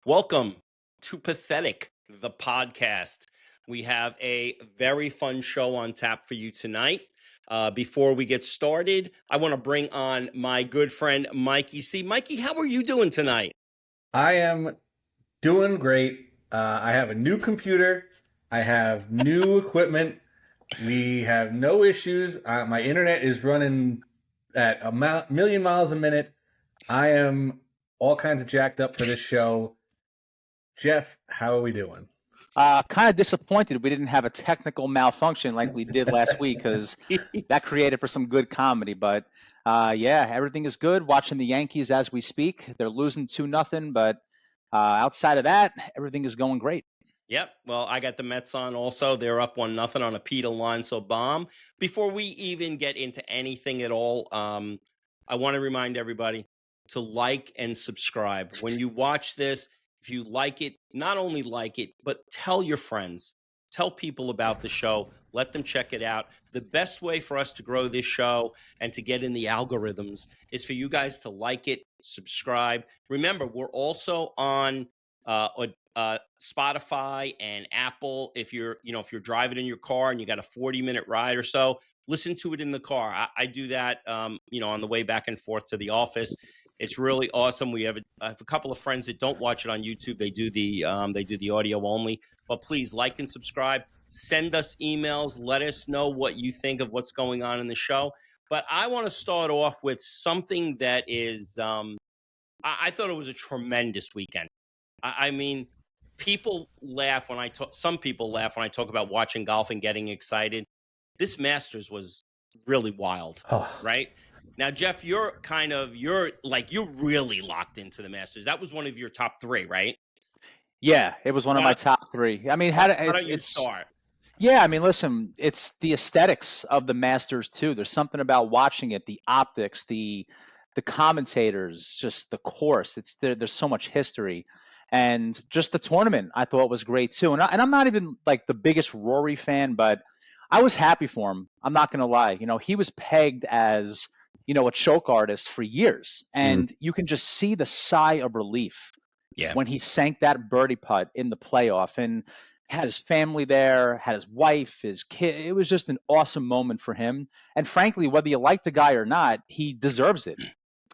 Welcome to Pathetic, the podcast. We have a very fun show on tap for you tonight. Before we get started, I want to bring on my good friend, Mikey C. Mikey, how are you doing tonight? I am doing great. I have a new computer. I have new equipment. We have no issues. My internet is running at a million miles a minute. I am all kinds of jacked up for this show. Jeff, how are we doing? Kind of disappointed we didn't have a technical malfunction like we did last week because that created for some good comedy. But yeah, everything is good. Watching the Yankees as we speak. They're losing 2-0, but outside of that, everything is going great. Yep. Well, I got the Mets on also. They're up 1-0 on a Pete Alonso bomb. Before we even get into anything at all, I want to remind everybody to like and subscribe. When you watch this, if you like it, not only like it, but tell your friends. Tell people about the show. Let them check it out. The best way for us to grow this show and to get in the algorithms is for you guys to like it, subscribe. Remember, we're also on Spotify and Apple. If you're driving in your car and you got a 40-minute ride or so, listen to it in the car. I do that, on the way back and forth to the office. It's really awesome. I have a couple of friends that don't watch it on YouTube. They do the audio only. But please like and subscribe. Send us emails. Let us know what you think of what's going on in the show. But I want to start off with something that is, I thought it was a tremendous weekend. I mean, people laugh when I talk. Some people laugh when I talk about watching golf and getting excited. This Masters was really wild, right? Now, Jeff, you're really locked into the Masters. That was one of your top three, right? Yeah, it was one of my top three. I mean, How do you start? Yeah, I mean, listen, it's the aesthetics of the Masters too. There's something about watching it, the optics, the commentators, just the course. There's so much history, and just the tournament I thought was great too. And I'm not even like the biggest Rory fan, but I was happy for him. I'm not going to lie. He was pegged as a choke artist for years, and you can just see the sigh of relief when he sank that birdie putt in the playoff and had his family there, had his wife, his kid. It was just an awesome moment for him. And frankly, whether you like the guy or not, he deserves it.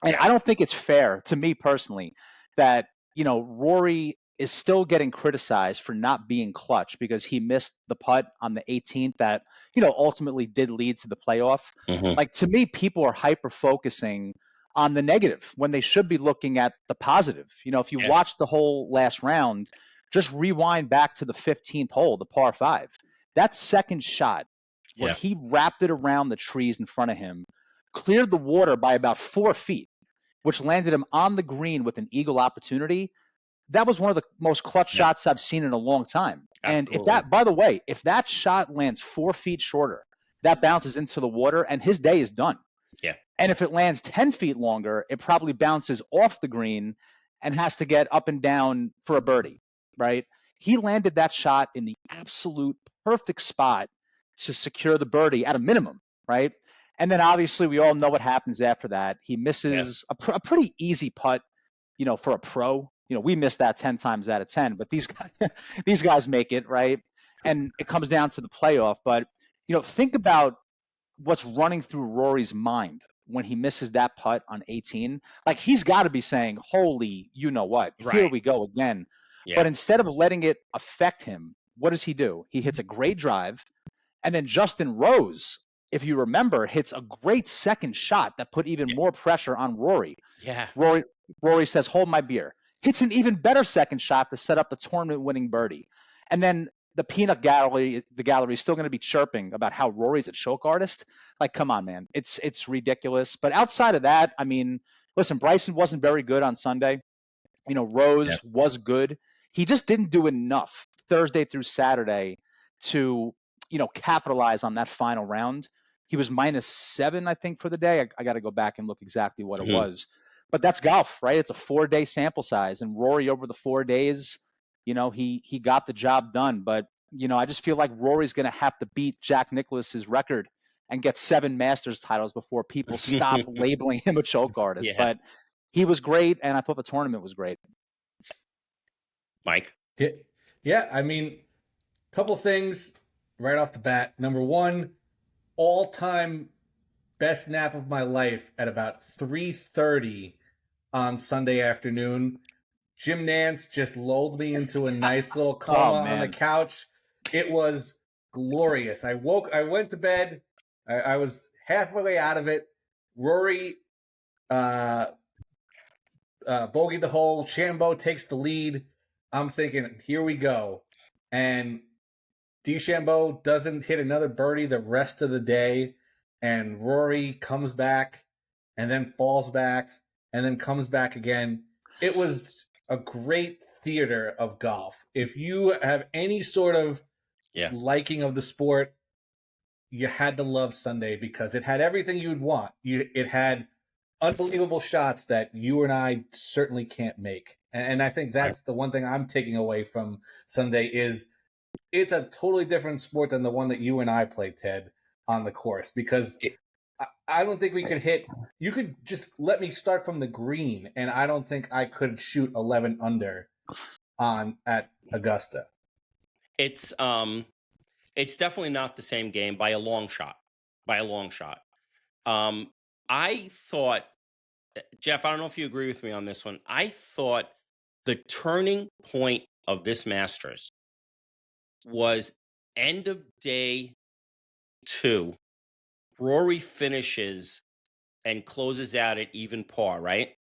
And I don't think it's fair to me personally that, Rory is still getting criticized for not being clutch because he missed the putt on the 18th that, ultimately did lead to the playoff. Like, to me, people are hyper focusing on the negative when they should be looking at the positive. If you watch the whole last round, just rewind back to the 15th hole, the par 5. That second shot where he wrapped it around the trees in front of him, cleared the water by about 4 feet, which landed him on the green with an eagle opportunity. That was one of the most clutch shots I've seen in a long time. Absolutely. And if that shot lands 4 feet shorter, that bounces into the water and his day is done. Yeah. And if it lands 10 feet longer, it probably bounces off the green and has to get up and down for a birdie, right? He landed that shot in the absolute perfect spot to secure the birdie at a minimum, right? And then obviously we all know what happens after that. He misses a pretty easy putt, for a pro. We miss that 10 times out of 10, but these guys make it, right? And it comes down to the playoff. But, think about what's running through Rory's mind when he misses that putt on 18. Like, he's got to be saying, holy, what? Right. Here we go again. Yeah. But instead of letting it affect him, what does he do? He hits a great drive. And then Justin Rose, if you remember, hits a great second shot that put even more pressure on Rory. Yeah. Rory says, hold my beer. Hits an even better second shot to set up the tournament-winning birdie. And then the peanut gallery, is still going to be chirping about how Rory's a choke artist. Like, come on, man. It's ridiculous. But outside of that, I mean, listen, Bryson wasn't very good on Sunday. Rose was good. He just didn't do enough Thursday through Saturday to, capitalize on that final round. He was -7, I think, for the day. I got to go back and look exactly what it was. But that's golf, right? It's a 4-day sample size. And Rory, over the 4 days, he got the job done. But, I just feel like Rory's going to have to beat Jack Nicklaus's record and get 7 Masters titles before people stop labeling him a choke artist. Yeah. But he was great, and I thought the tournament was great. Mike. Yeah, I mean, couple things right off the bat. Number one, all-time best nap of my life at about 3:30 on Sunday afternoon. Jim Nance just lulled me into a nice little coma Oh on the man. couch. It was glorious. I went to bed. I was halfway out of it. Rory bogeyed the hole. Shambo takes the lead. I'm thinking, here we go. And DeChambeau doesn't hit another birdie the rest of the day. And Rory comes back and then falls back and then comes back again. It was a great theater of golf. If you have any sort of liking of the sport, you had to love Sunday because it had everything you'd want. It had unbelievable shots that you and I certainly can't make. And I think that's the one thing I'm taking away from Sunday is it's a totally different sport than the one that you and I played, Ted, on the course. Because I don't think we could hit – you could just let me start from the green, and I don't think I could shoot 11 under at Augusta. It's definitely not the same game by a long shot. I thought, Jeff, I don't know if you agree with me on this one. I thought the turning point of this Masters was end of day 2. Rory finishes and closes out at even par, right?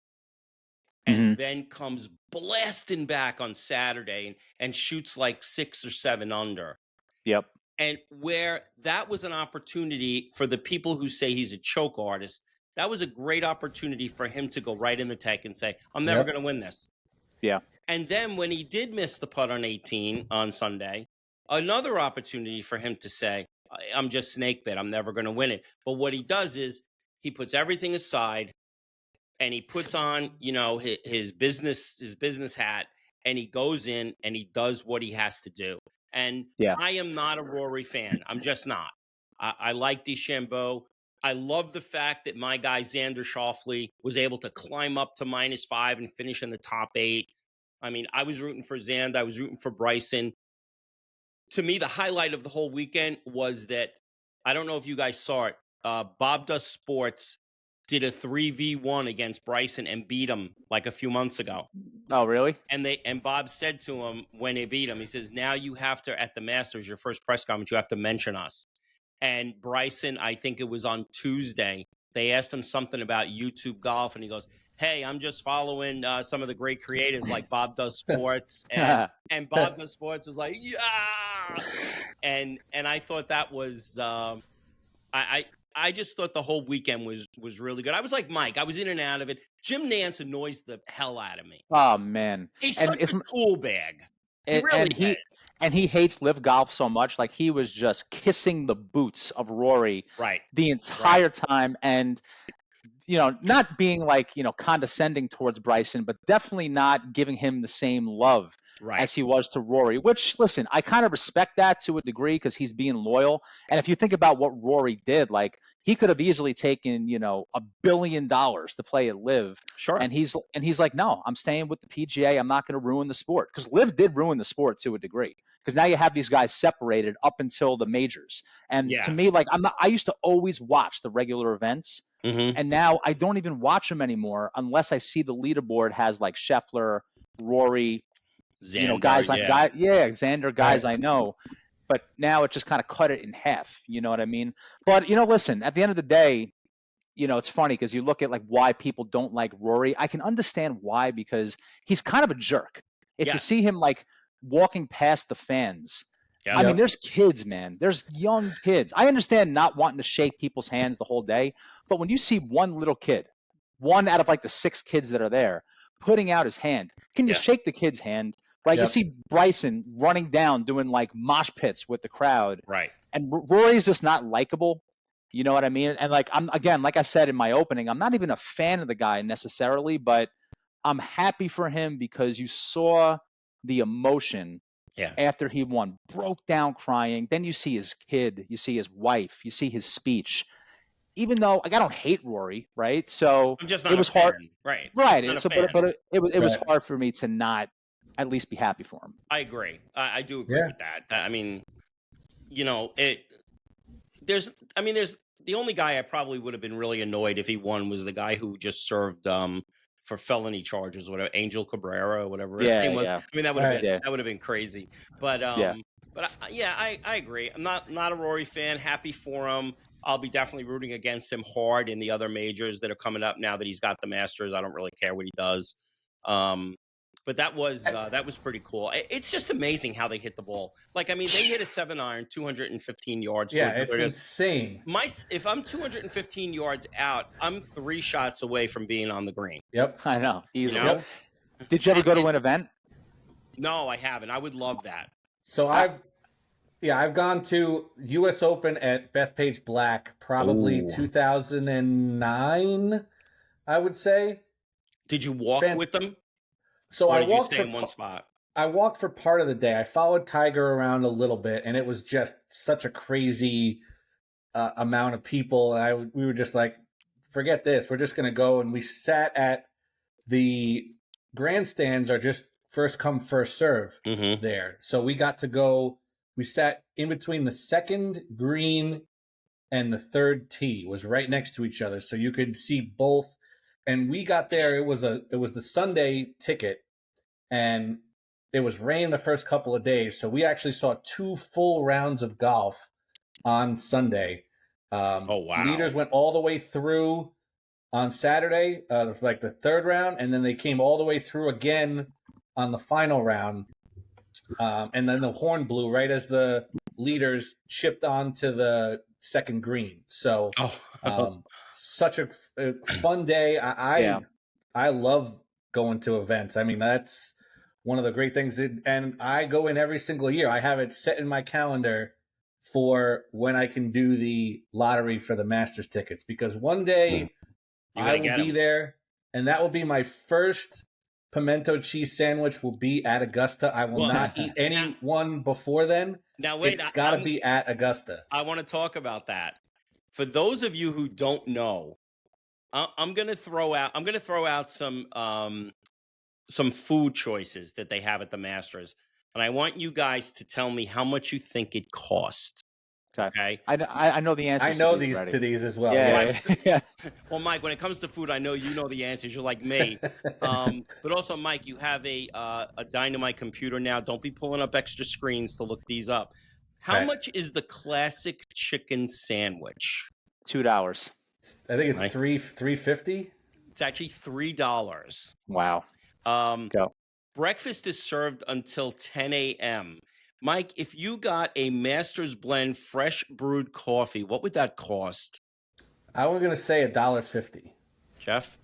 And then comes blasting back on Saturday and shoots like 6 or 7 under. Yep. And where that was an opportunity for the people who say he's a choke artist, that was a great opportunity for him to go right in the tank and say, I'm never going to win this. Yeah. And then when he did miss the putt on 18 on Sunday, another opportunity for him to say, I'm just snake bit. I'm never going to win it. But what he does is he puts everything aside and he puts on, his business hat, and he goes in and he does what he has to do. And I am not a Rory fan. I'm just not. I like DeChambeau. I love the fact that my guy Xander Schauffele was able to climb up to -5 and finish in the top 8. I mean, I was rooting for Xander. I was rooting for Bryson. To me, the highlight of the whole weekend was that, I don't know if you guys saw it, Bob Does Sports did a 3v1 against Bryson and beat him like a few months ago. Oh, really? And Bob said to him when they beat him, he says, now you have to, at the Masters, your first press conference, you have to mention us. And Bryson, I think it was on Tuesday, they asked him something about YouTube golf, and he goes, hey, I'm just following some of the great creators like Bob Does Sports. And Bob Does Sports was like, yeah. And I thought that was I just thought the whole weekend was really good. I was like Mike. I was in and out of it. Jim Nance annoys the hell out of me. Oh, man. He's such a tool bag. He really is. And he hates live golf so much. Like, he was just kissing the boots of Rory the entire time. And, not being like, condescending towards Bryson, but definitely not giving him the same love as he was to Rory, which, listen, I kind of respect that to a degree because he's being loyal. And if you think about what Rory did, like, he could have easily taken, $1 billion to play at Live. Sure. And he's like, no, I'm staying with the PGA. I'm not going to ruin the sport, because Live did ruin the sport to a degree, because now you have these guys separated up until the majors. And to me, like, I used to always watch the regular events. And now I don't even watch them anymore unless I see the leaderboard has like Scheffler, Rory, Xander, guys like Xander, guys I know. But now it just kind of cut it in half. You know what I mean? But listen, at the end of the day, it's funny because you look at like why people don't like Rory. I can understand why, because he's kind of a jerk. If you see him like walking past the fans. I mean, there's kids, man. There's young kids. I understand not wanting to shake people's hands the whole day, but when you see one little kid, one out of like the 6 kids that are there, putting out his hand, can you shake the kid's hand? Right? You see Bryson running down, doing like mosh pits with the crowd. Right. And Rory's just not likable. You know what I mean? And like, like I said in my opening, I'm not even a fan of the guy necessarily, but I'm happy for him because you saw the emotion. After he won, broke down crying. Then you see his kid, you see his wife, you see his speech. Even though I don't hate Rory, right? So I'm just not it was hard, right? Right. So, but it was hard for me to not at least be happy for him. I agree. I do agree Yeah. with that. I mean, there's the only guy I probably would have been really annoyed if he won was the guy who just served for felony charges, whatever, Angel Cabrera or whatever his name was. Yeah. I mean, that would have been Yeah. that would have been crazy. But I agree. I'm not a Rory fan. Happy for him. I'll be definitely rooting against him hard in the other majors that are coming up now that he's got the Masters. I don't really care what he does. But that was pretty cool. It's just amazing how they hit the ball. Like, I mean, they hit a 7-iron, 215 yards. Yeah, it's insane. If I'm 215 yards out, I'm 3 shots away from being on the green. Yep, I know. Easily. You know? Did you ever go to an event? No, I haven't. I would love that. So I've gone to U.S. Open at Bethpage Black, probably 2009, I would say. Did you walk with them? So or I did you walked stay in one spot? I walked for part of the day. I followed Tiger around a little bit, and it was just such a crazy amount of people. We were just like, forget this. We're just going to go. And we sat at the grandstands are just first come, first serve there. So we got to go. We sat in between the second green and the third tee, was right next to each other. So you could see both. And we got there. It was the Sunday ticket, and it was rain the first couple of days. So we actually saw 2 full rounds of golf on Sunday. Oh, wow. Leaders went all the way through on Saturday, like the third round, and then they came all the way through again on the final round. And then the horn blew right as the leaders chipped onto the second green. So such a fun day. I love going to events. I mean, that's one of the great things. And I go in every single year. I have it set in my calendar for when I can do the lottery for the Masters tickets, because one day I will be there, and that will be my first pimento cheese sandwich will be at Augusta. I will not eat any one before then. Now wait, it's got to be at Augusta. I want to talk about that. For those of you who don't know, I'm going to throw out some food choices that they have at the Masters, and I want you guys to tell me how much you think it cost. Okay. I know the answers. I know to these as well. Yeah. Well, Mike, when it comes to food, I know you know the answers. You're like me. But also, Mike, you have a Dynamite computer now. Don't be pulling up extra screens to look these up. How much is the classic chicken sandwich? $2. I think it's $3.50. It's actually $3. Wow. Go. Breakfast is served until 10 a.m. Mike, if you got a Master's Blend fresh brewed coffee, what would that cost? I was going to say $1.50. Jeff?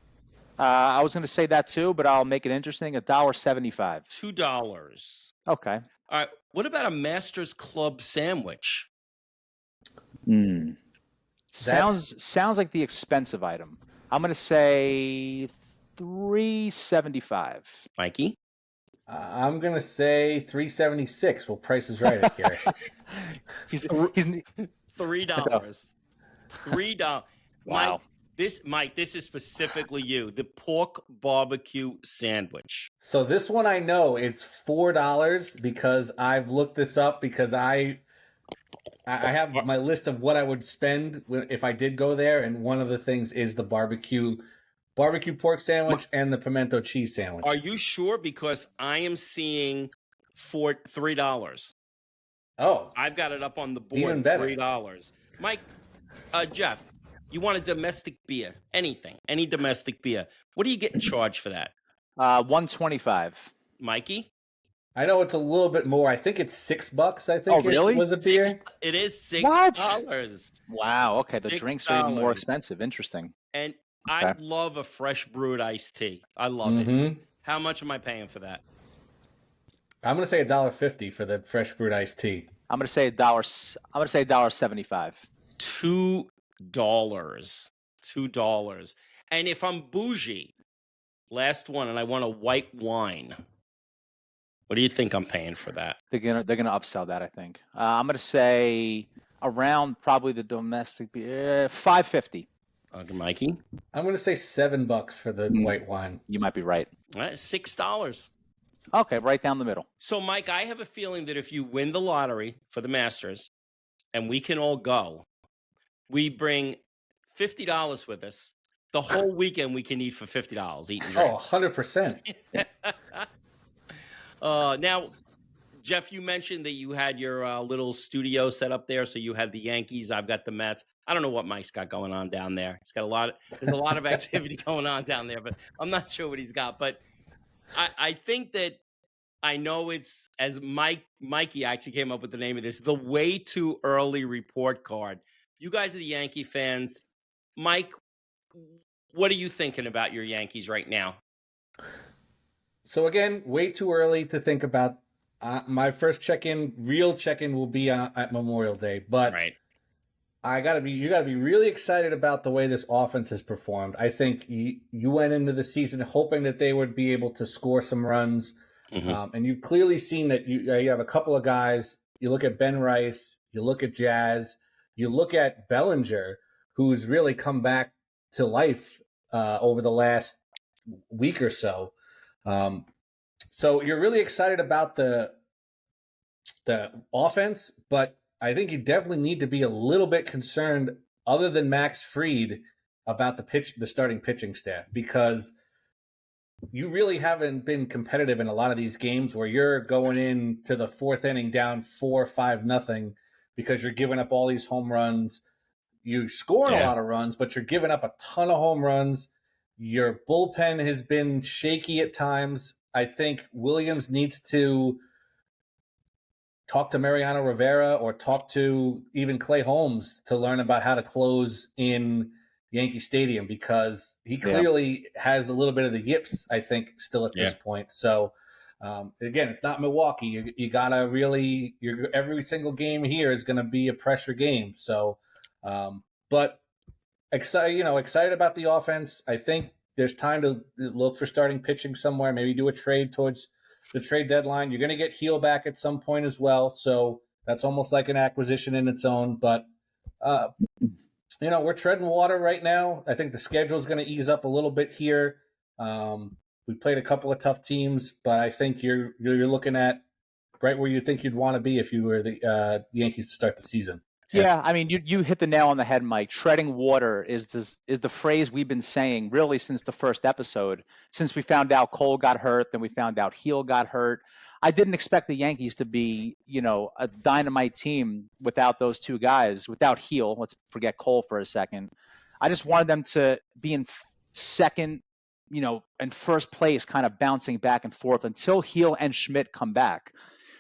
I was going to say that too, but I'll make it interesting. $1.75. $2. Okay. All right. What about a Master's Club sandwich? Sounds like the expensive item. I'm going to say $3.75. Mikey? I'm going to say $3.76. Well, Price is Right at Gary. He's $3. $3. Wow. Mike, this is specifically you. The pork barbecue sandwich. So this one I know it's $4 because I've looked this up because I have my list of what I would spend if I did go there, and one of the things is the barbecue pork sandwich and the pimento cheese sandwich. Are you sure? Because I am seeing $3. Oh, I've got it up on the board. Even better. $3. Mike, Jeff, you want a domestic beer? Anything, any domestic beer? What are you getting charged for that? $1.25. Mikey? I know it's a little bit more. I think it's $6. I think really? It was a beer. It is $6. What? Wow. Okay, the drinks are even more $6. expensive. Interesting. And I love a fresh brewed iced tea. I love it. How much am I paying for that? I'm going to say $1.50 for the fresh brewed iced tea. I'm going to say $1.75. $2. And if I'm bougie, last one, and I want a white wine, what do you think I'm paying for that? They're gonna upsell that, I think. I'm going to say around probably the domestic beer, $5.50. Mikey? I'm going to say $7 for the white wine. You might be right. All right, $6. Okay, right down the middle. So, Mike, I have a feeling that if you win the lottery for the Masters and we can all go, we bring $50 with us. The whole weekend we can eat for $50, eat and drink. Oh, 100%. Now, Jeff, you mentioned that you had your little studio set up there. So you had the Yankees. I've got the Mets. I don't know what Mike's got going on down there. He's got there's a lot of activity going on down there, but I'm not sure what he's got. But I think that I know it's, as Mikey actually came up with the name of this, the way too early report card. You guys are the Yankee fans. Mike, what are you thinking about your Yankees right now? So again, way too early to think about. My first real check-in will be at Memorial Day, but Right. you gotta be really excited about the way this offense has performed. I think you went into the season hoping that they would be able to score some runs, and you've clearly seen that you have a couple of guys. You look at Ben Rice, you look at Jazz, you look at Bellinger, who's really come back to life over the last week or so. So you're really excited about the offense, but I think you definitely need to be a little bit concerned, other than Max Fried, about the starting pitching staff, because you really haven't been competitive in a lot of these games where you're going into the fourth inning down 4-5-0 because you're giving up all these home runs. You're scoring a lot of runs, but you're giving up a ton of home runs. Your bullpen has been shaky at times. I think Williams needs to talk to Mariano Rivera or talk to even Clay Holmes to learn about how to close in Yankee Stadium, because he clearly has a little bit of the yips, I think, still at this point. So, again, it's not Milwaukee. You got to really – every single game here is going to be a pressure game. So, but excited about the offense. I think there's time to look for starting pitching somewhere, maybe do a trade towards the trade deadline. You're going to get Heel back at some point as well, so that's almost like an acquisition in its own. But we're treading water right now. I think the schedule is going to ease up a little bit here. We played a couple of tough teams, but I think you're looking at right where you think you'd want to be if you were the Yankees to start the season. Yeah, I mean, you hit the nail on the head, Mike. Treading water is the phrase we've been saying really since the first episode, since we found out Cole got hurt, then we found out Heel got hurt. I didn't expect the Yankees to be, a dynamite team without those two guys, without Heel. Let's forget Cole for a second. I just wanted them to be in second, in first place, kind of bouncing back and forth until Heel and Schmidt come back.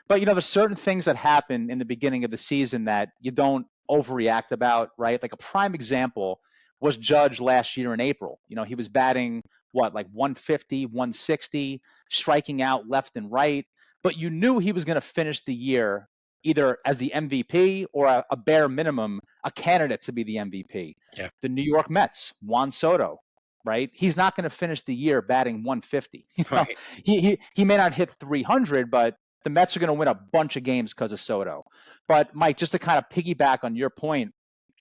But, there's certain things that happen in the beginning of the season that you don't overreact about, right? Like a prime example was Judge last year in April. He was batting, like 150, 160, striking out left and right. But you knew he was going to finish the year either as the MVP or a bare minimum, a candidate to be the MVP. Yeah. The New York Mets, Juan Soto, right? He's not going to finish the year batting 150. Right. He may not hit 300, but the Mets are going to win a bunch of games because of Soto. But, Mike, just to kind of piggyback on your point,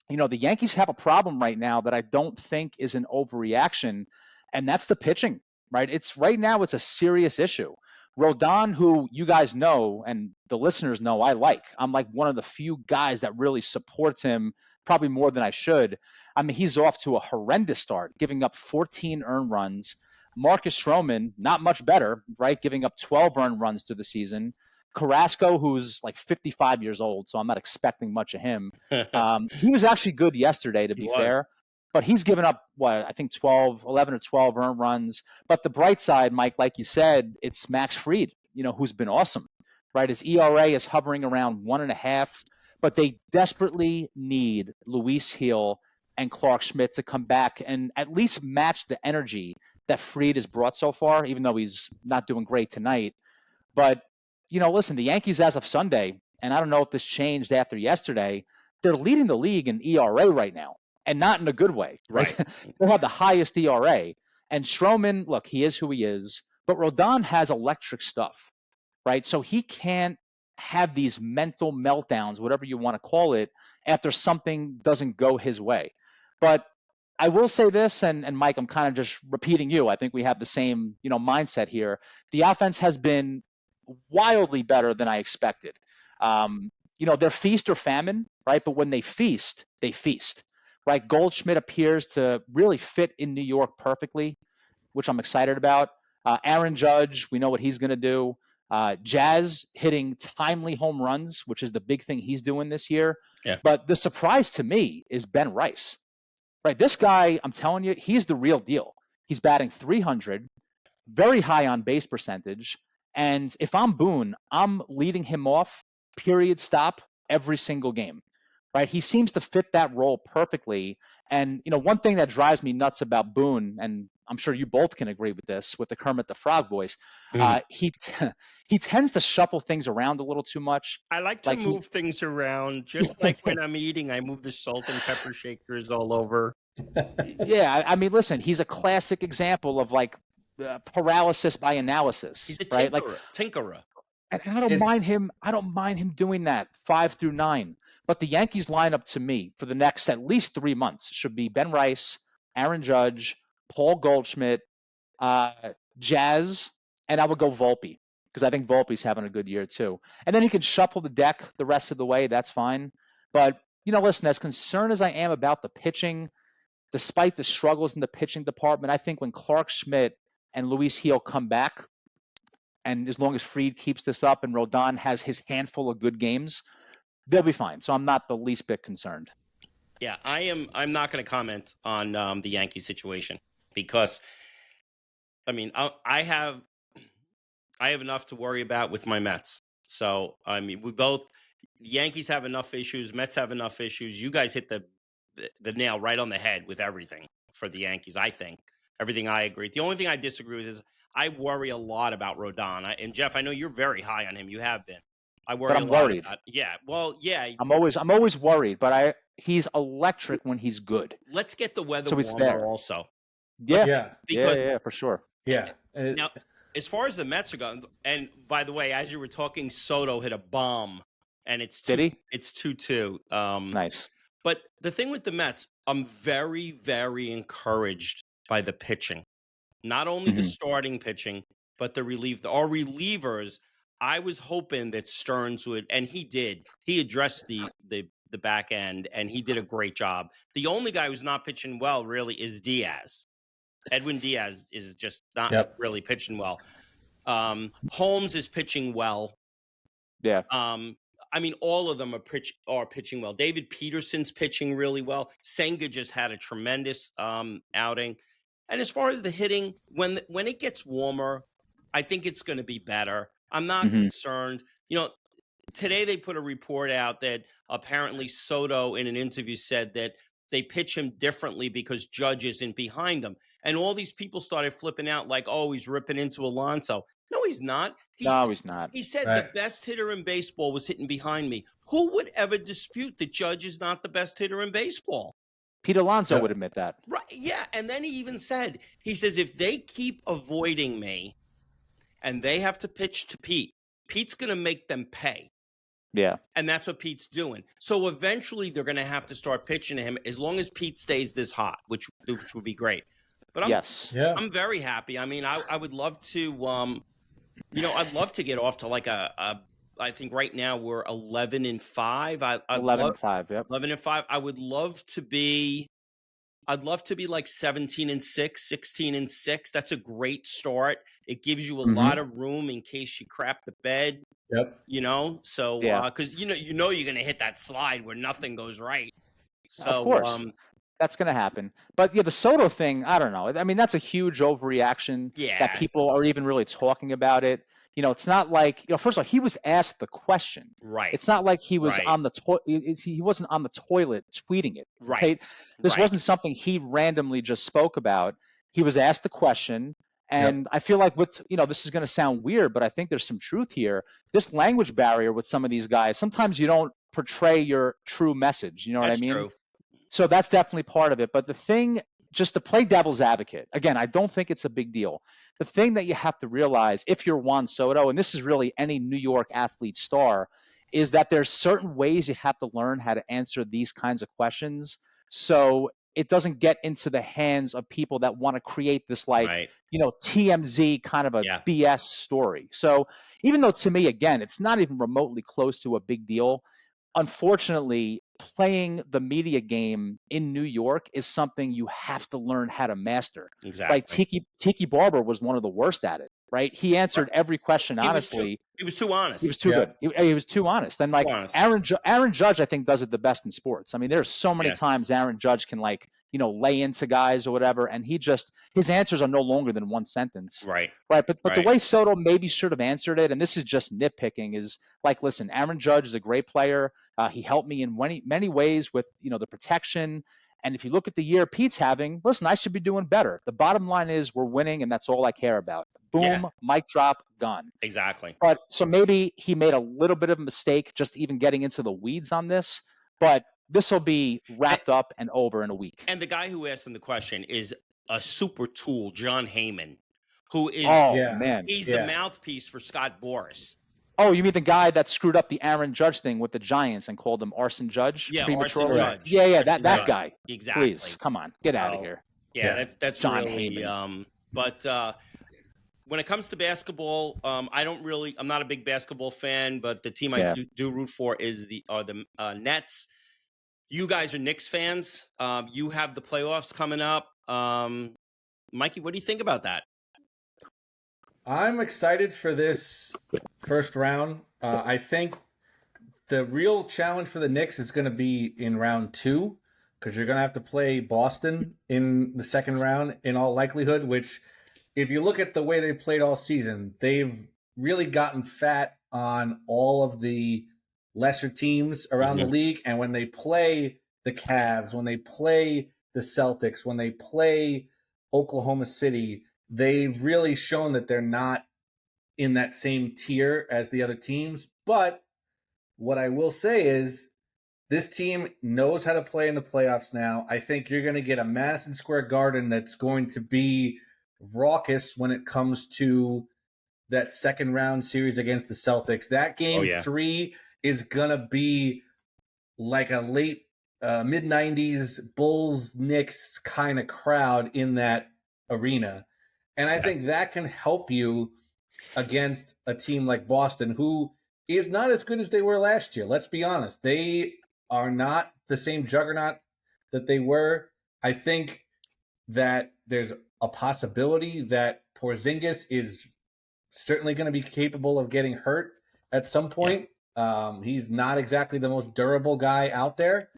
the Yankees have a problem right now that I don't think is an overreaction, and that's the pitching, right? Right now it's a serious issue. Rodon, who you guys know and the listeners know I'm like one of the few guys that really supports him, probably more than I should. I mean, he's off to a horrendous start, giving up 14 earned runs. Marcus Stroman, not much better, right? Giving up 12 earned runs through the season. Carrasco, who's like 55 years old, so I'm not expecting much of him. He was actually good yesterday, to be fair. But he's given up, I think 11 or 12 earned runs. But the bright side, Mike, like you said, it's Max Fried, who's been awesome, right? His ERA is hovering around 1.5, but they desperately need Luis Heel and Clark Schmidt to come back and at least match the energy that Fried has brought so far, even though he's not doing great tonight. But, listen, the Yankees as of Sunday, and I don't know if this changed after yesterday, they're leading the league in ERA right now, and not in a good way. Right? They have the highest ERA. And Stroman, look, he is who he is, but Rodon has electric stuff, right? So he can't have these mental meltdowns, whatever you want to call it, after something doesn't go his way. But I will say this, and Mike, I'm kind of just repeating you. I think we have the same, mindset here. The offense has been wildly better than I expected. They're feast or famine, right? But when they feast, right? Goldschmidt appears to really fit in New York perfectly, which I'm excited about. Aaron Judge, we know what he's going to do. Jazz hitting timely home runs, which is the big thing he's doing this year. Yeah. But the surprise to me is Ben Rice. Right, this guy, I'm telling you, he's the real deal. He's batting 300, very high on base percentage, and if I'm Boone, I'm leading him off, period, stop, every single game. Right, he seems to fit that role perfectly. And one thing that drives me nuts about Boone, and I'm sure you both can agree with this, with the Kermit the Frog voice, he tends to shuffle things around a little too much. I like to move things around, just like when I'm eating. I move the salt and pepper shakers all over. Yeah, I mean, listen, he's a classic example of paralysis by analysis. He's a tinkerer. Right? Tinkerer. And I don't mind him. I don't mind him doing that 5 through 9. But the Yankees lineup to me for the next at least 3 months should be Ben Rice, Aaron Judge, Paul Goldschmidt, Jazz, and I would go Volpe because I think Volpe's having a good year too. And then he can shuffle the deck the rest of the way. That's fine. But listen, as concerned as I am about the pitching, despite the struggles in the pitching department, I think when Clark Schmidt and Luis Gil come back, and as long as Fried keeps this up and Rodon has his handful of good games, they'll be fine. So I'm not the least bit concerned. Yeah, I'm not going to comment on the Yankee situation because, I mean, I have enough to worry about with my Mets. So, I mean, the Yankees have enough issues. Mets have enough issues. You guys hit the nail right on the head with everything for the Yankees, I think. Everything I agree. The only thing I disagree with is I worry a lot about Rodon. And Jeff, I know you're very high on him. You have been. I worry. But I'm worried. Yeah. Well, yeah. I'm always worried, but he's electric when he's good. Let's get the weather warmer there also. Yeah. Yeah, for sure. Yeah. Now, as far as the Mets are going, and by the way, as you were talking, Soto hit a bomb, and it's 2-2. Nice. But the thing with the Mets, I'm very, very encouraged by the pitching. Not only the starting pitching, but our relievers. I was hoping that Stearns would, and he did. He addressed the back end, and he did a great job. The only guy who's not pitching well, really, is Diaz. Edwin Diaz is just not really pitching well. Holmes is pitching well. Yeah. I mean, all of them are pitching well. David Peterson's pitching really well. Senga just had a tremendous outing. And as far as the hitting, when it gets warmer, I think it's going to be better. I'm not concerned. Today they put a report out that apparently Soto in an interview said that they pitch him differently because Judge isn't behind him. And all these people started flipping out like, oh, he's ripping into Alonso. No, he's not. He's not. He said the best hitter in baseball was hitting behind me. Who would ever dispute that Judge is not the best hitter in baseball? Pete Alonso would admit that. Right. Yeah. And then he even said, he says, if they keep avoiding me and they have to pitch to Pete, Pete's going to make them pay. Yeah. And that's what Pete's doing. So eventually they're going to have to start pitching to him as long as Pete stays this hot, which would be great. But I'm very happy. I mean, I would love to, I'd love to get off to like I think right now we're 11-5. 11-5. Yep. 11-5. I would love to be. I'd love to be like 17-6, 16-6. That's a great start. It gives you a lot of room in case you crap the bed. Yep. So because you're going to hit that slide where nothing goes right. So of course. That's going to happen. But the Soto thing, I don't know. I mean, that's a huge overreaction that people are even really talking about it. It's not like, first of all, he was asked the question. Right. It's not like he was on the he wasn't on the toilet tweeting it. Right. Okay? This wasn't something he randomly just spoke about. He was asked the question. And I feel like this is going to sound weird, but I think there's some truth here. This language barrier with some of these guys, sometimes you don't portray your true message. You know what I mean? True. So that's definitely part of it. But the thing, just to play devil's advocate, again, I don't think it's a big deal. The thing that you have to realize if you're Juan Soto, and this is really any New York athlete star, is that there's certain ways you have to learn how to answer these kinds of questions. So it doesn't get into the hands of people that want to create this Right. TMZ kind of a Yeah. BS story. So even though to me, again, it's not even remotely close to a big deal, unfortunately, playing the media game in New York is something you have to learn how to master. Like Exactly. Tiki Barber was one of the worst at it, right? He answered every question honestly. He was too honest. He was too good. He was too honest. And like honest. Aaron Judge, I think, does it the best in sports. I mean, there's so many Yeah. times Aaron Judge can lay into guys or whatever, and his answers are no longer than one sentence. Right. Right. But Right. the way Soto maybe should have answered it, and this is just nitpicking, is like, listen, Aaron Judge is a great player. He helped me in many ways with the protection. And if you look at the year Pete's having, listen, I should be doing better. The bottom line is we're winning, and that's all I care about. Boom, Yeah. mic drop, gone. Exactly. But so maybe he made a little bit of a mistake just even getting into the weeds on this. But this will be wrapped up and over in a week. And the guy who asked him the question is a super tool, John Heyman, who is man. He's the mouthpiece for Scott Boras. Oh, you mean the guy that screwed up the Aaron Judge thing with the Giants and called him Arson Judge? Yeah, prematurely? Arson Judge. Yeah, that guy. Exactly. Please, come on, get out of here. Yeah, that's John really. Heyman. But when it comes to basketball, I'm not a big basketball fan, but the team I do root for is the Nets. You guys are Knicks fans. You have the playoffs coming up. Mikey, what do you think about that? I'm excited for this first round. I think the real challenge for the Knicks is going to be in round 2 because you're going to have to play Boston in the second round in all likelihood, which if you look at the way they played all season, they've really gotten fat on all of the lesser teams around the league. And when they play the Cavs, when they play the Celtics, when they play Oklahoma City, they've really shown that they're not in that same tier as the other teams. But what I will say is this team knows how to play in the playoffs now. I think you're going to get a Madison Square Garden that's going to be raucous when it comes to that second round series against the Celtics. That game 3 is going to be like a late mid-90s Bulls Knicks kind of crowd in that arena. And I think that can help you against a team like Boston, who is not as good as they were last year. Let's be honest. They are not the same juggernaut that they were. I think that there's a possibility that Porzingis is certainly going to be capable of getting hurt at some point. He's not exactly the most durable guy out there,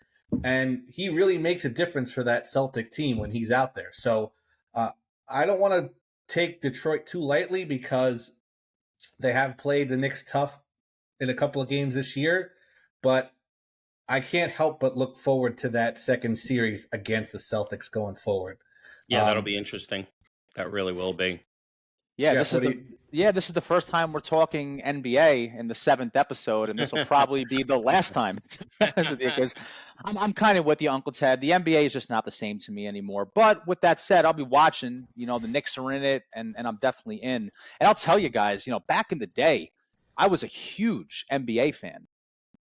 and he really makes a difference for that Celtic team when he's out there. So I don't want to take Detroit too lightly because they have played the Knicks tough in a couple of games this year, but I can't help but look forward to that second series against the Celtics going forward. Yeah, that'll be interesting. That really will be. Yeah, this is the first time we're talking NBA in the 7th episode, and this will probably be the last time. Because I'm kind of with you, Uncle Ted. The NBA is just not the same to me anymore. But with that said, I'll be watching. The Knicks are in it, and I'm definitely in. And I'll tell you guys, back in the day, I was a huge NBA fan.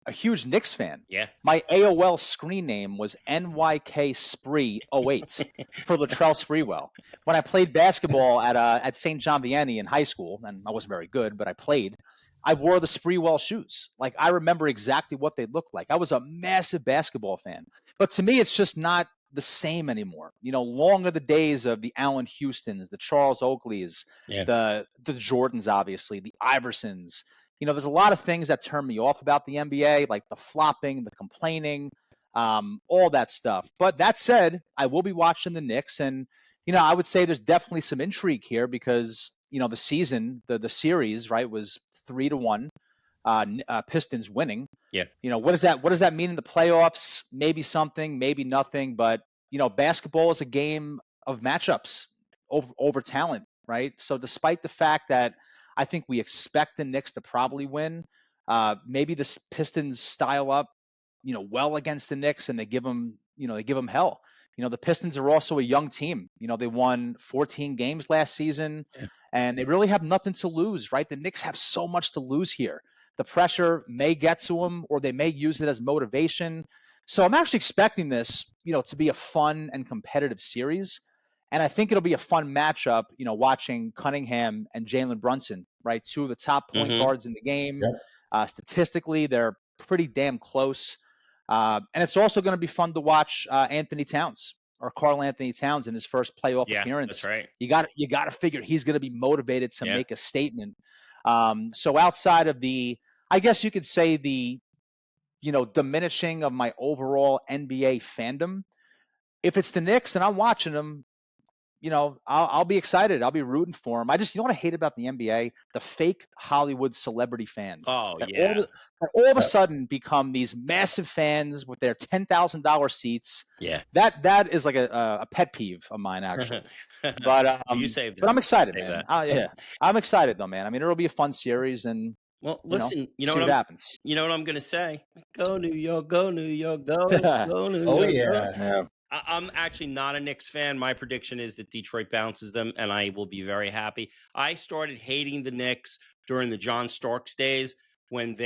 A huge Knicks fan. Yeah. My AOL screen name was NYK Spree 08 for Latrell Sprewell. When I played basketball at St. John Vianney in high school, and I wasn't very good, but I played, I wore the Sprewell shoes. Like, I remember exactly what they looked like. I was a massive basketball fan. But to me, it's just not the same anymore. Long are the days of the Allen Houstons, the Charles Oakleys, the Jordans, obviously, the Iversons. There's a lot of things that turn me off about the NBA, like the flopping, the complaining, all that stuff. But that said, I will be watching the Knicks, and I would say there's definitely some intrigue here because the season, the series, right, was 3-1, Pistons winning. Yeah. What does that mean in the playoffs? Maybe something, maybe nothing. But basketball is a game of matchups over talent, right? So despite the fact that I think we expect the Knicks to probably win. Maybe the Pistons style up, well against the Knicks, and they give them hell. The Pistons are also a young team. They won 14 games last season, and they really have nothing to lose, right? The Knicks have so much to lose here. The pressure may get to them, or they may use it as motivation. So I'm actually expecting this, to be a fun and competitive series. And I think it'll be a fun matchup, watching Cunningham and Jalen Brunson, right? Two of the top point guards in the game. Yep. Statistically, they're pretty damn close. And it's also going to be fun to watch Anthony Towns, or Karl Anthony Towns, in his first playoff appearance. That's right. You got to figure he's going to be motivated to make a statement. So outside of I guess you could say the diminishing of my overall NBA fandom, if it's the Knicks and I'm watching them, I'll be excited. I'll be rooting for them. What I hate about the NBA? The fake Hollywood celebrity fans. Oh, that yeah. all of a sudden become these massive fans with their $10,000 seats. Yeah. That is like a pet peeve of mine, actually. But you saved it. But I'm excited, man. Yeah, I'm excited though, man. I mean, it'll be a fun series, and well, listen, see what happens. You know what I'm gonna say? Go New York, go New York, go New York. Oh yeah. I'm actually not a Knicks fan. My prediction is that Detroit bounces them, and I will be very happy. I started hating the Knicks during the John Starks days when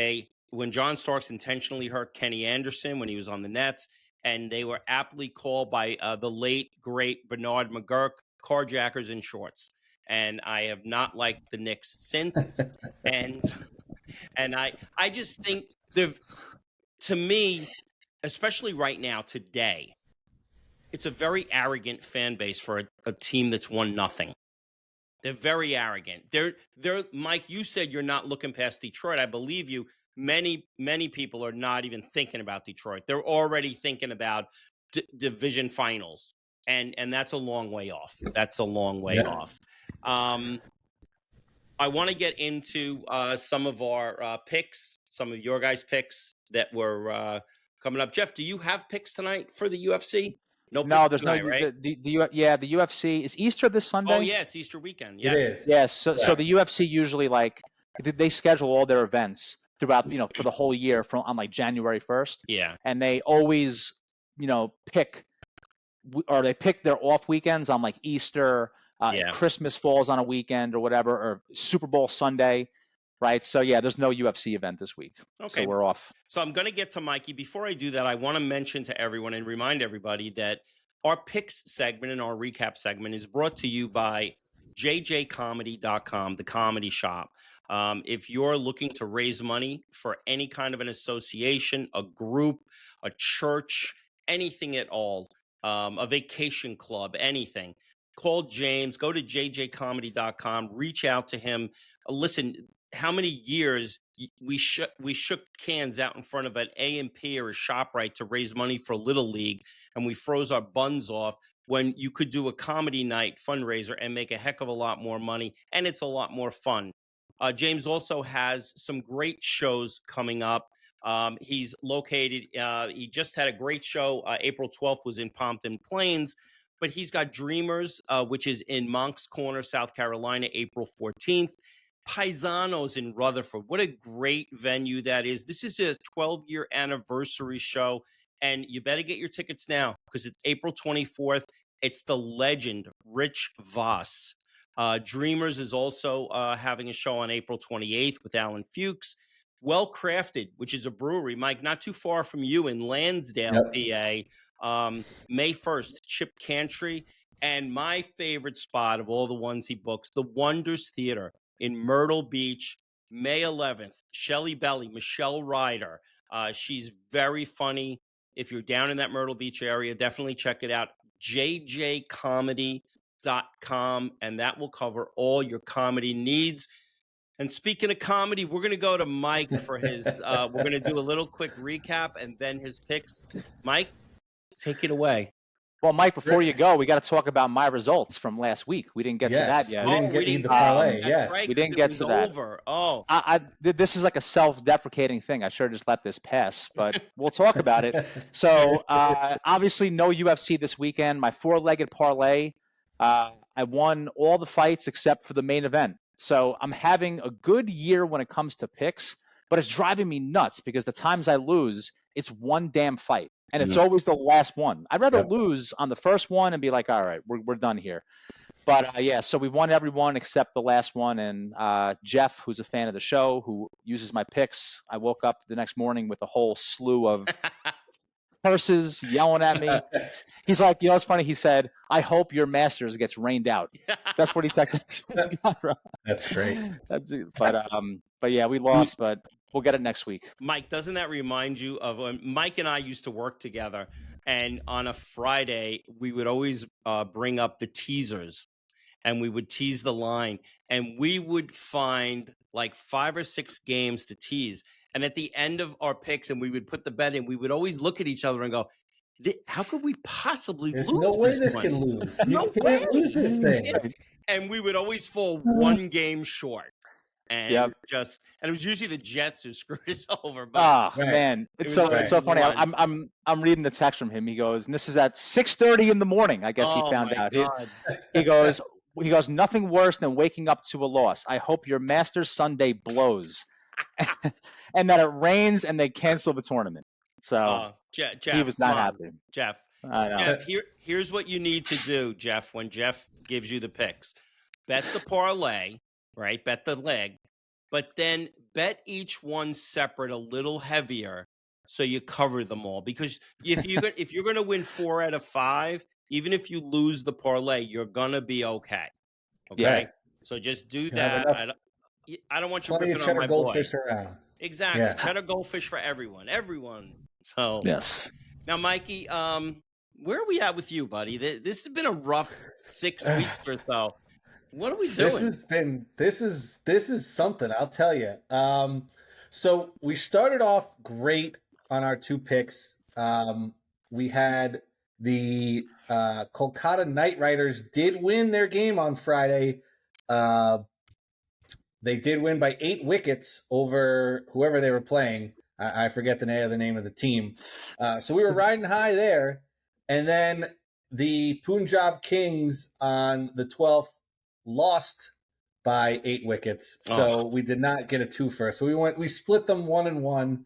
John Starks intentionally hurt Kenny Anderson when he was on the Nets, and they were aptly called by the late great Bernard McGurk carjackers in shorts. And I have not liked the Knicks since. and I just think to me, especially right now, today, it's a very arrogant fan base for a team that's won nothing. They're very arrogant. They're Mike, you said you're not looking past Detroit. I believe you. Many people are not even thinking about Detroit. They're already thinking about division finals. And that's a long way off. That's a long way off. I want to get into some of our picks, some of your guys' picks that were coming up. Jeff, do you have picks tonight for the UFC? No, there's tonight, no. Right? The UFC is Easter this Sunday. Oh yeah, it's Easter weekend. Yeah, it is. Yes. So the UFC usually they schedule all their events throughout for the whole year on like January 1st. Yeah, and they always pick their off weekends on like Easter. If Christmas falls on a weekend or whatever, or Super Bowl Sunday, right? So yeah, there's no UFC event this week. Okay, so we're off. So I'm going to get to Mikey. Before I do that, I want to mention to everyone and remind everybody that our picks segment and our recap segment is brought to you by jjcomedy.com, the comedy shop. If you're looking to raise money for any kind of an association, a group, a church, anything at all, a vacation club, anything, call James, go to jjcomedy.com, reach out to him. Listen, how many years we shook cans out in front of an A&P or a ShopRite to raise money for Little League, and we froze our buns off when you could do a comedy night fundraiser and make a heck of a lot more money, and it's a lot more fun. James also has some great shows coming up. He's located, he just had a great show. April 12th was in Pompton Plains, but he's got Dreamers, which is in Moncks Corner, South Carolina, April 14th. Paisanos in Rutherford. What a great venue that is. This is a 12-year anniversary show, and you better get your tickets now because it's April 24th. It's the legend, Rich Voss. Dreamers is also having a show on April 28th with Alan Fuchs. Well Crafted, which is a brewery, Mike, not too far from you in Lansdale, PA. May 1st, Chip Cantry. And my favorite spot of all the ones he books, the Wonders Theater in Myrtle Beach, May 11th. Shelley Belly, Michelle Ryder. She's very funny. If you're down in that Myrtle Beach area, definitely check it out. jjcomedy.com, and that will cover all your comedy needs. And speaking of comedy, we're going to go to Mike for his, we're going to do a little quick recap and then his picks. Mike, take it away. Well, Mike, before you go, we got to talk about my results from last week. We didn't get to that yet. We didn't get the parlay. Yes, right, we didn't get to that. Over. Oh, this is like a self-deprecating thing. I should have just let this pass, but we'll talk about it. So, obviously, no UFC this weekend. My four-legged parlay, I won all the fights except for the main event. So I'm having a good year when it comes to picks, but it's driving me nuts because the times I lose, it's one damn fight. And it's always the last one. I'd rather lose on the first one and be like, all right, we're done here. But yeah, so we've won every one except the last one. And Jeff, who's a fan of the show, who uses my picks, I woke up the next morning with a whole slew of curses, yelling at me. He's like, you know, it's funny. He said, "I hope your Masters gets rained out." That's what he texted me. That's great. That's it. But yeah, we lost, but we'll get it next week. Mike, doesn't that remind you of when Mike and I used to work together? And on a Friday, we would always bring up the teasers, and we would tease the line, and we would find like 5 or 6 games to tease. And at the end of our picks, and we would put the bet in, we would always look at each other and go, how could we possibly There's lose? no way this this one? can lose. No You can't lose this thing. Yeah. And we would always fall one game short. And and it was usually the Jets who screwed us over. But man, it's so funny. I'm reading the text from him. He goes, and this is at 6:30 in the morning. I guess he found out. He goes, nothing worse than waking up to a loss. I hope your Masters Sunday blows, and that it rains and they cancel the tournament. So Jeff, he was not happy. Jeff, I know. Jeff, here's what you need to do, Jeff. When Jeff gives you the picks, bet the parlay. Right, bet the leg, but then bet each one separate a little heavier so you cover them all. Because if you're going to win 4 out of 5, even if you lose the parlay, you're going to be okay. Okay, yeah. So just do that. I don't want you ripping on my goldfish boy. Around. Exactly, cheddar goldfish for everyone. So yes. Now, Mikey, where are we at with you, buddy? This has been a rough 6 weeks or so. What are we doing? This is something, I'll tell you. So we started off great on our 2 picks. We had the Kolkata Knight Riders did win their game on Friday. They did win by 8 wickets over whoever they were playing. I forget the name of the team. So we were riding high there. And then the Punjab Kings on the 12th lost by 8 wickets, so we did not get a 2-fer. So we split them 1-1.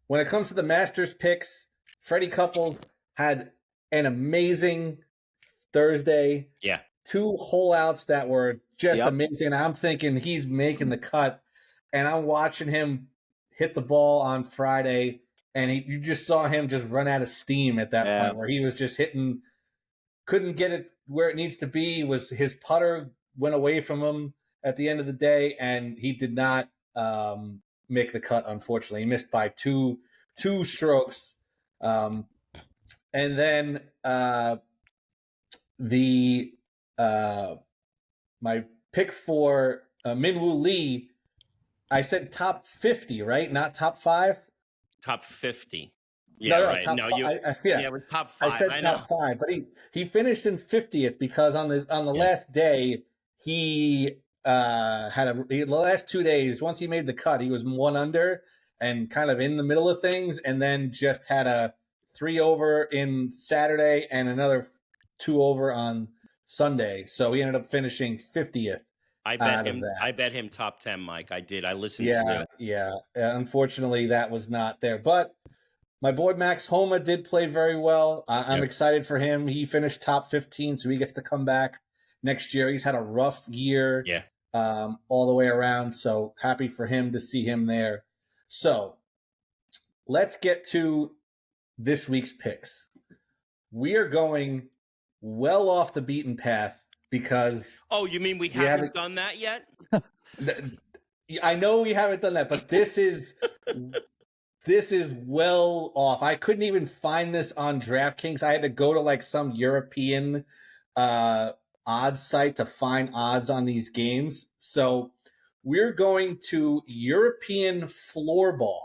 When it comes to the Masters picks, Freddie Couples had an amazing Thursday. Yeah, 2 hole outs that were just amazing. I'm thinking he's making the cut, and I'm watching him hit the ball on Friday, and you just saw him just run out of steam at that point, where he was just hitting, couldn't get it where it needs to be. Was his putter went away from him at the end of the day, and he did not make the cut. Unfortunately, he missed by two strokes. And then my pick for Minwoo Lee, I said top 50, right? Not top 5. Top 50. Yeah, no, right. Top no, 5. We're top 5. I said top 5, but he finished in 50th because on the last day he the last 2 days, once he made the cut, he was 1 under and kind of in the middle of things, and then just had a 3 over in Saturday and another 2 over on Sunday. So he ended up finishing 50th. I bet him top 10, Mike. I did. I listened to you. Yeah. Unfortunately, that was not there, but my boy Max Homa did play very well. I'm excited for him. He finished top 15, so he gets to come back next year. He's had a rough year all the way around, so happy for him to see him there. So let's get to this week's picks. We are going well off the beaten path because... Oh, you mean we haven't done that yet? I know we haven't done that, but this is... This is well off. I couldn't even find this on DraftKings. I had to go to like some European odds site to find odds on these games. So we're going to European floorball.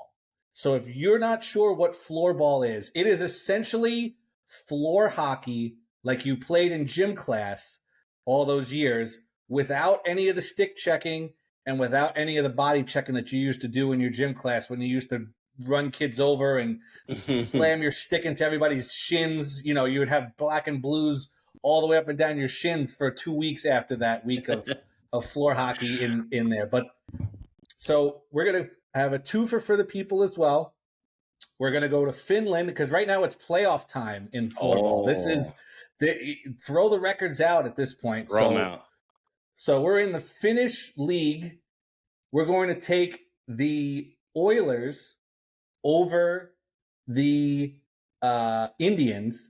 So if you're not sure what floorball is, it is essentially floor hockey like you played in gym class all those years without any of the stick checking and without any of the body checking that you used to do in your gym class when you used to run kids over and slam your stick into everybody's shins. You know, you would have black and blues all the way up and down your shins for 2 weeks after that week of floor hockey in there. But so we're going to have a 2-fer for the people as well. We're going to go to Finland because right now it's playoff time in floorball. This is throw the records out at this point. Throw them out. So we're in the Finnish league. We're going to take the Oilers over the Indians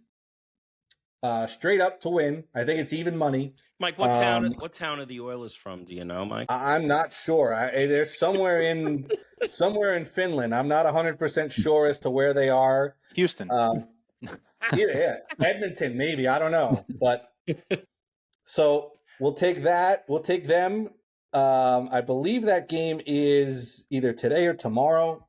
straight up to win. I think it's even money. Mike, what town are the Oilers from? Do you know, Mike? I'm not sure. They're somewhere in Finland. I'm not 100% sure as to where they are. Houston. Yeah, Edmonton, maybe. I don't know. But so we'll take that. We'll take them. I believe that game is either today or tomorrow.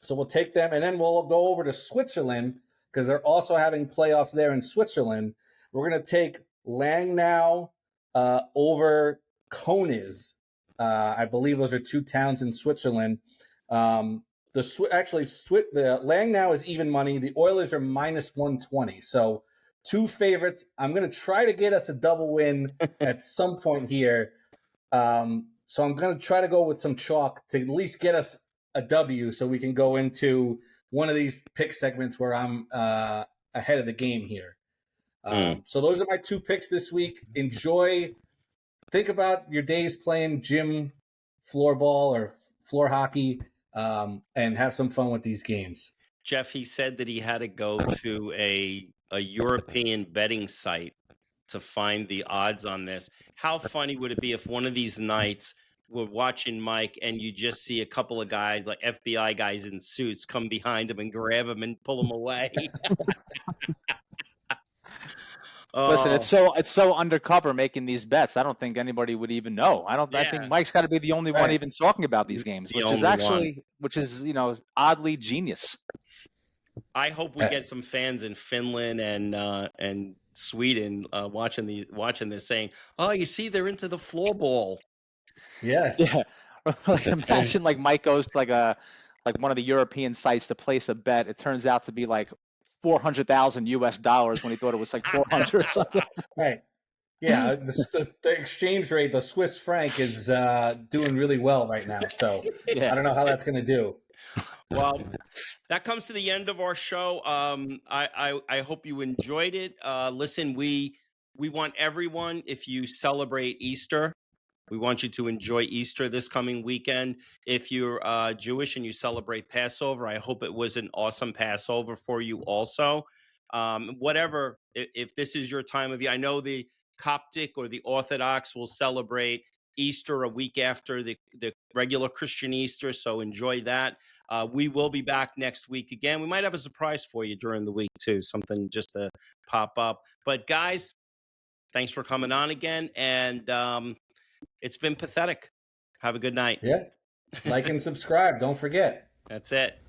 So we'll take them, and then we'll go over to Switzerland because they're also having playoffs there in Switzerland. We're going to take Langnau over Koniz. I believe those are two towns in Switzerland. The Langnau is even money. The Oilers are minus 120. So two favorites. I'm going to try to get us a double win at some point here. So I'm going to try to go with some chalk to at least get us a W so we can go into one of these pick segments where I'm ahead of the game here. So those are my two picks this week. Enjoy. Think about your days playing gym floorball or floor hockey and have some fun with these games. Jeff, he said that he had to go to a European betting site to find the odds on this. How funny would it be if one of these nights we're watching Mike and you just see a couple of guys, like FBI guys in suits, come behind him and grab him and pull him away? Listen, it's so undercover making these bets. I don't think anybody would even know. I think Mike's got to be the only one even talking about these games, which is oddly genius. I hope we get some fans in Finland and Sweden watching this, saying, "Oh, you see, they're into the floorball." Yes. Yeah. Imagine Mike goes to one of the European sites to place a bet. It turns out to be like $400,000 when he thought it was like 400 or something. Right. Yeah. The exchange rate, the Swiss franc, is doing really well right now. So I don't know how that's going to do. Well, that comes to the end of our show. I hope you enjoyed it. Listen, we want everyone, if you celebrate Easter, we want you to enjoy Easter this coming weekend. If you're Jewish and you celebrate Passover, I hope it was an awesome Passover for you also. Whatever, if this is your time of year, I know the Coptic or the Orthodox will celebrate Easter a week after the regular Christian Easter, so enjoy that. We will be back next week again. We might have a surprise for you during the week too, something just to pop up. But guys, thanks for coming on again, and it's been pathetic. Have a good night. Yeah. Like and subscribe. Don't forget. That's it.